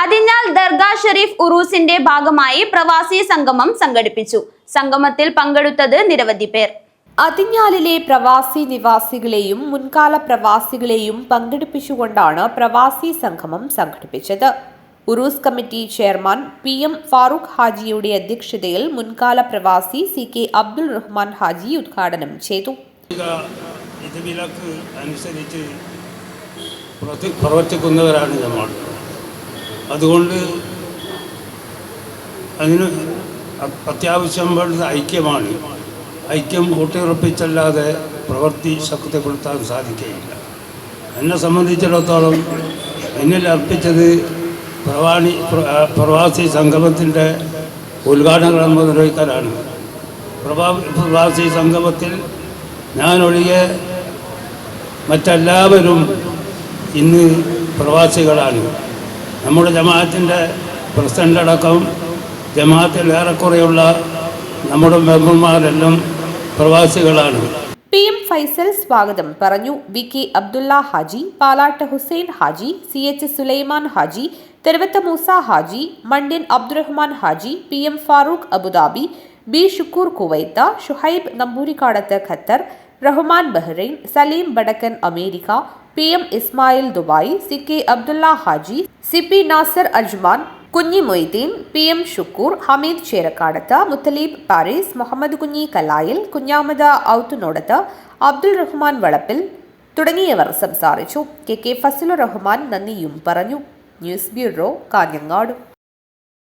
അതിഞ്ഞാൽ ദർഗാ ഷെരീഫ് ഉറൂസിന്റെ ഭാഗമായി പ്രവാസി സംഗമം സംഘടിപ്പിച്ചു. സംഗമത്തിൽ പങ്കെടുത്തത് നിരവധി പേർ. അതിഞ്ഞാലിലെ പ്രവാസി നിവാസികളെയും മുൻകാല പ്രവാസികളെയും പങ്കെടുപ്പിച്ചുകൊണ്ടാണ് പ്രവാസി സംഗമം സംഘടിപ്പിച്ചത്. ഉറൂസ് കമ്മിറ്റി ചെയർമാൻ PM ഫാറൂഖ് ഹാജിയുടെ അധ്യക്ഷതയിൽ മുൻകാല പ്രവാസി CK അബ്ദുൾ റഹ്മാൻ ഹാജി ഉദ്ഘാടനം ചെയ്തു. പ്രവർത്തിക്കുന്നവരാണ് നമ്മൾ. അതുകൊണ്ട് അതിന് അത്യാവശ്യം വേണ്ടത് ഐക്യമാണ്. ഐക്യം ഊട്ടിയുറപ്പിച്ചല്ലാതെ പ്രവൃത്തി ശക്തിപ്പെടുത്താൻ സാധിക്കുകയില്ല. എന്നെ സംബന്ധിച്ചിടത്തോളം എന്നിൽ അർപ്പിച്ചത് പ്രവാസി സംഗമത്തിൻ്റെ ഉദ്ഘാടനം നിർവഹിക്കാനാണ്. പ്രവാസി സംഗമത്തിൽ ഞാനൊഴികെ മറ്റെല്ലാവരും ഇന്ന് പ്രവാസികളാണ്. നമ്മുടെ ജമാഅത്തിൻ്റെ പ്രസിഡന്റ് അടക്കം ജമാഅത്തിൽ ഏറെക്കുറെയുള്ള നമ്മുടെ മെമ്പർമാരെല്ലാം പ്രവാസികളാണ്. PM ഫൈസൽ സ്വാഗതം പറഞ്ഞു. VK Abdulla Haji, Palatt Hussain Haji, CH Sulaiman Haji, Theruvath Moosa Haji, Mandyan Abdurahman Haji, PM Farooq Abu Dhabi, B Shukoor Kuwait, Shuhaib Namboorikkadath Qatar, Rahman Bahrain, Saleem Badakkan America, PM Ismail Dubai, CK Abdulla Haji, CP Nasar Ajman, Kunhi Moideen, PM Shukoor, Hameed Cherakkadath, Muthalib Paris, Muhammad Kunhi Kalayil, കുഞ്ഞാമത ഔത്തുനോടത്ത്, Abdul Rahman വളപ്പിൽ തുടങ്ങിയവർ സംസാരിച്ചു. KK ഫസലുർ റഹ്മാൻ നന്ദിയും പറഞ്ഞു. News bureau, Kanhangad.